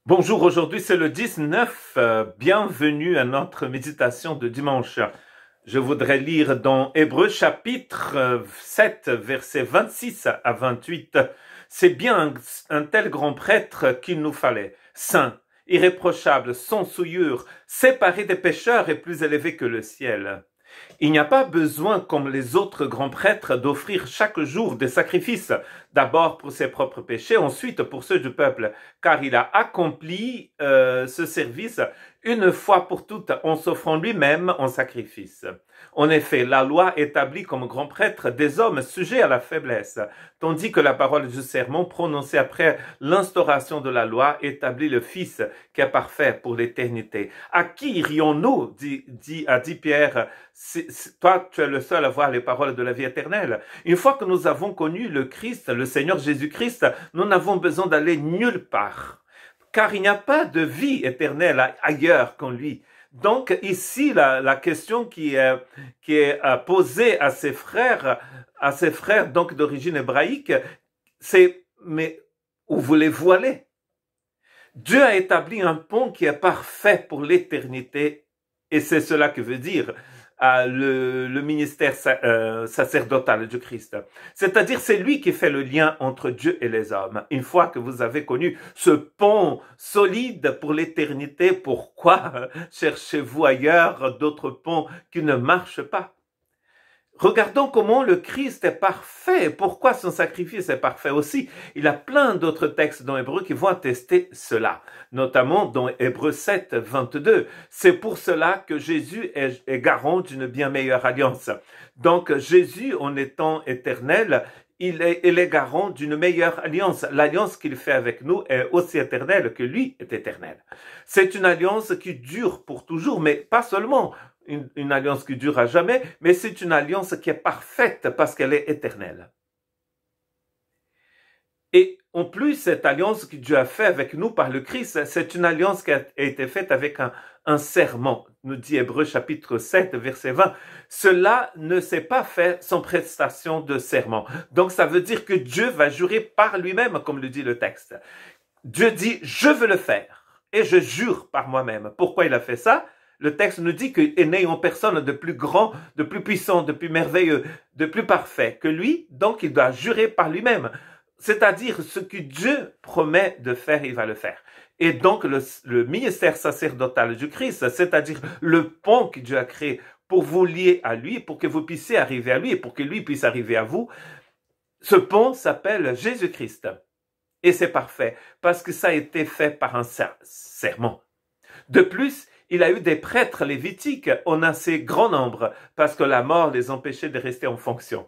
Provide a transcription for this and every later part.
Bonjour, aujourd'hui c'est le 19. Bienvenue à notre méditation de dimanche. Je voudrais lire dans Hébreux chapitre 7, versets 26 à 28. C'est bien un tel grand prêtre qu'il nous fallait, saint, irréprochable, sans souillure, séparé des pécheurs et plus élevé que le ciel. Il n'y a pas besoin, comme les autres grands prêtres, d'offrir chaque jour des sacrifices, d'abord pour ses propres péchés, ensuite pour ceux du peuple, car il a accompli ce service une fois pour toutes en s'offrant lui-même en sacrifice. En effet, la loi établit comme grand prêtre des hommes sujets à la faiblesse, tandis que la parole du sermon prononcée après l'instauration de la loi établit le Fils qui est parfait pour l'éternité. À qui irions-nous, a dit Pierre, toi tu es le seul à voir les paroles de la vie éternelle. Une fois que nous avons connu le Christ, le Seigneur Jésus-Christ, nous n'avons besoin d'aller nulle part, car il n'y a pas de vie éternelle ailleurs qu'en lui. Donc ici, la question qui est posée à ses frères donc d'origine hébraïque, c'est mais où voulez-vous aller? Dieu a établi un pont qui est parfait pour l'éternité, et c'est cela que veut dire le ministère sacerdotal du Christ. C'est-à-dire, c'est lui qui fait le lien entre Dieu et les hommes. Une fois que vous avez connu ce pont solide pour l'éternité, pourquoi cherchez-vous ailleurs d'autres ponts qui ne marchent pas? Regardons comment le Christ est parfait. Pourquoi son sacrifice est parfait aussi? Il y a plein d'autres textes dans Hébreu qui vont attester cela, notamment dans Hébreu 7, 22. C'est pour cela que Jésus est garant d'une bien meilleure alliance. Donc Jésus, en étant éternel, il est garant d'une meilleure alliance. L'alliance qu'il fait avec nous est aussi éternelle que lui est éternel. C'est une alliance qui dure pour toujours, mais pas seulement une alliance qui dure à jamais, mais c'est une alliance qui est parfaite parce qu'elle est éternelle. Et en plus, cette alliance que Dieu a faite avec nous par le Christ, c'est une alliance qui a été faite avec un serment, nous dit Hébreux chapitre 7, verset 20. Cela ne s'est pas fait sans prestation de serment. Donc ça veut dire que Dieu va jurer par lui-même, comme le dit le texte. Dieu dit, je veux le faire et je jure par moi-même. Pourquoi il a fait ça? Le texte nous dit qu'il n'ayant personne de plus grand, de plus puissant, de plus merveilleux, de plus parfait que lui, donc il doit jurer par lui-même. C'est-à-dire, ce que Dieu promet de faire, il va le faire. Et donc, le ministère sacerdotal du Christ, c'est-à-dire le pont que Dieu a créé pour vous lier à lui, pour que vous puissiez arriver à lui et pour que lui puisse arriver à vous, ce pont s'appelle Jésus-Christ. Et c'est parfait, parce que ça a été fait par un serment. De plus, il a eu des prêtres lévitiques en assez grand nombre, parce que la mort les empêchait de rester en fonction.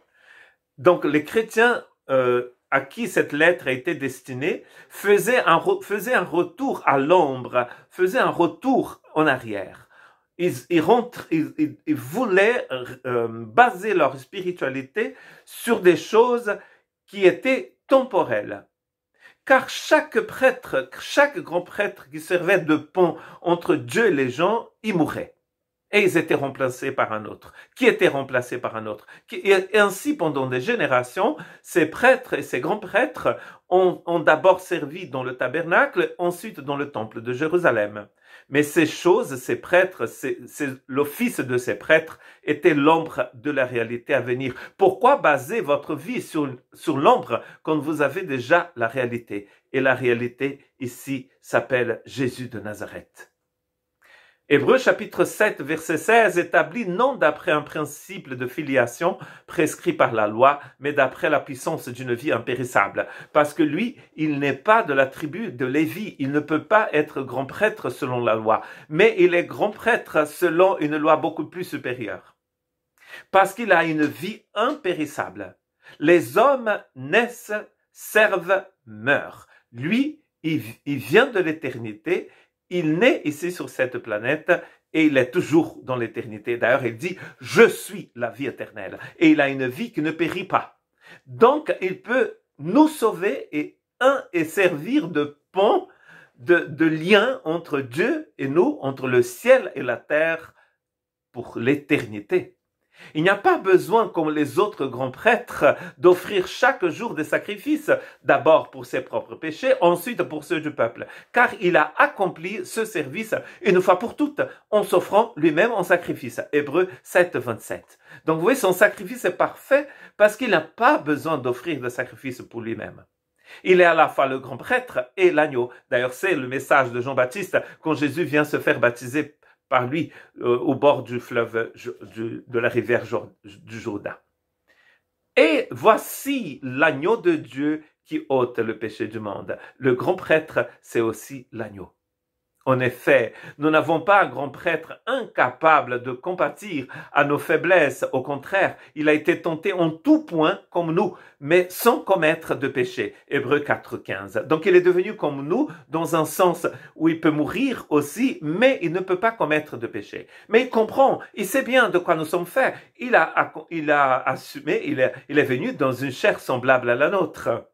Donc les chrétiens à qui cette lettre a été destinée faisaient un retour à l'ombre, faisaient un retour en arrière. Ils voulaient baser leur spiritualité sur des choses qui étaient temporelles. Car chaque prêtre, chaque grand prêtre qui servait de pont entre Dieu et les gens, y mourait. Et ils étaient remplacés par un autre, qui était remplacé par un autre. Et ainsi, pendant des générations, ces prêtres et ces grands prêtres ont d'abord servi dans le tabernacle, ensuite dans le temple de Jérusalem. Mais ces choses, ces prêtres, l'office de ces prêtres était l'ombre de la réalité à venir. Pourquoi baser votre vie sur l'ombre quand vous avez déjà la réalité? Et la réalité ici s'appelle Jésus de Nazareth. Hébreux chapitre 7, verset 16 établit non d'après un principe de filiation prescrit par la loi, mais d'après la puissance d'une vie impérissable. Parce que lui, il n'est pas de la tribu de Lévi, il ne peut pas être grand prêtre selon la loi, mais il est grand prêtre selon une loi beaucoup plus supérieure. Parce qu'il a une vie impérissable. Les hommes naissent, servent, meurent. Lui, il vient de l'éternité. Il naît ici sur cette planète et il est toujours dans l'éternité. D'ailleurs, il dit « Je suis la vie éternelle » et il a une vie qui ne périt pas. Donc, il peut nous sauver et servir de pont, de lien entre Dieu et nous, entre le ciel et la terre pour l'éternité. Il n'y a pas besoin, comme les autres grands prêtres, d'offrir chaque jour des sacrifices, d'abord pour ses propres péchés, ensuite pour ceux du peuple, car il a accompli ce service une fois pour toutes, en s'offrant lui-même en sacrifice. Hébreux 7, 27. Donc vous voyez, son sacrifice est parfait parce qu'il n'a pas besoin d'offrir de sacrifice pour lui-même. Il est à la fois le grand prêtre et l'agneau. D'ailleurs, c'est le message de Jean-Baptiste quand Jésus vient se faire baptiser par lui au bord du fleuve de la rivière du Jourdain. Et voici l'agneau de Dieu qui ôte le péché du monde. Le grand prêtre, c'est aussi l'agneau. En effet, nous n'avons pas un grand prêtre incapable de compatir à nos faiblesses. Au contraire, il a été tenté en tout point comme nous, mais sans commettre de péché. Hébreux 4, 15. Donc il est devenu comme nous dans un sens où il peut mourir aussi, mais il ne peut pas commettre de péché. Mais il comprend, il sait bien de quoi nous sommes faits. Il a assumé, il est venu dans une chair semblable à la nôtre.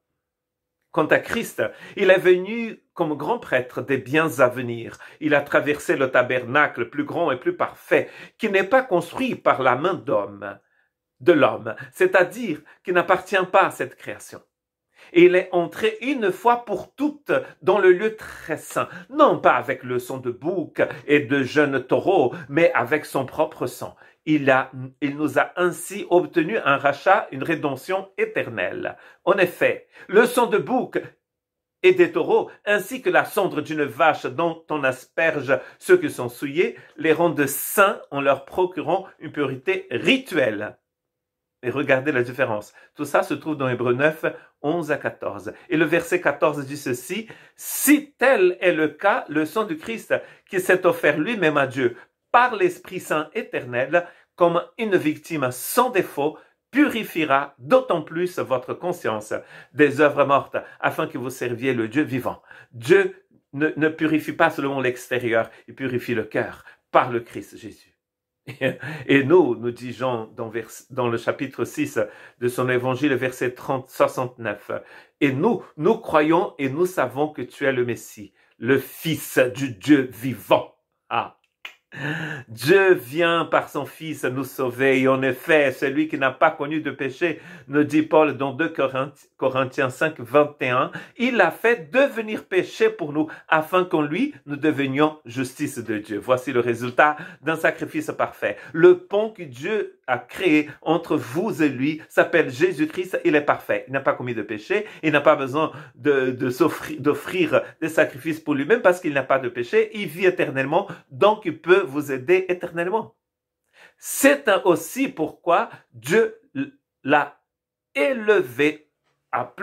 Quant à Christ, il est venu comme grand prêtre des biens à venir. Il a traversé le tabernacle plus grand et plus parfait, qui n'est pas construit par la main de l'homme, c'est-à-dire qui n'appartient pas à cette création. Et il est entré une fois pour toutes dans le lieu très saint, non pas avec le sang de bouc et de jeunes taureaux, mais avec son propre sang. Il nous a ainsi obtenu un rachat, une rédemption éternelle. En effet, le sang de bouc et des taureaux, ainsi que la cendre d'une vache dont on asperge ceux qui sont souillés, les rendent saints en leur procurant une purité rituelle. Et regardez la différence. Tout ça se trouve dans Hébreux 9, 11 à 14. Et le verset 14 dit ceci: « Si tel est le cas, le sang du Christ qui s'est offert lui-même à Dieu par l'Esprit Saint éternel, comme une victime sans défaut, purifiera d'autant plus votre conscience des œuvres mortes, afin que vous serviez le Dieu vivant. » Dieu ne purifie pas seulement l'extérieur, il purifie le cœur par le Christ Jésus. Et nous dit Jean dans le chapitre 6 de son évangile, verset 69. Et nous croyons et nous savons que tu es le Messie, le Fils du Dieu vivant. Ah! Dieu vient par son Fils nous sauver, et en effet, celui qui n'a pas connu de péché, nous dit Paul dans 2 Corinthiens 5, 21, il a fait devenir péché pour nous, afin qu'en lui, nous devenions justice de Dieu. Voici le résultat d'un sacrifice parfait. Le pont que Dieu a créé entre vous et lui s'appelle Jésus-Christ, il est parfait. Il n'a pas commis de péché, il n'a pas besoin d'offrir des sacrifices pour lui-même parce qu'il n'a pas de péché, il vit éternellement, donc il peut vous aider éternellement. C'est aussi pourquoi Dieu l'a élevé à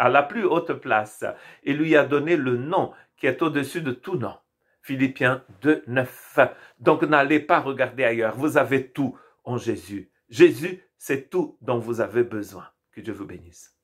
la plus haute place et lui a donné le nom qui est au-dessus de tout nom. Philippiens 2, 9. Donc n'allez pas regarder ailleurs, vous avez tout en Jésus. Jésus, c'est tout dont vous avez besoin. Que Dieu vous bénisse.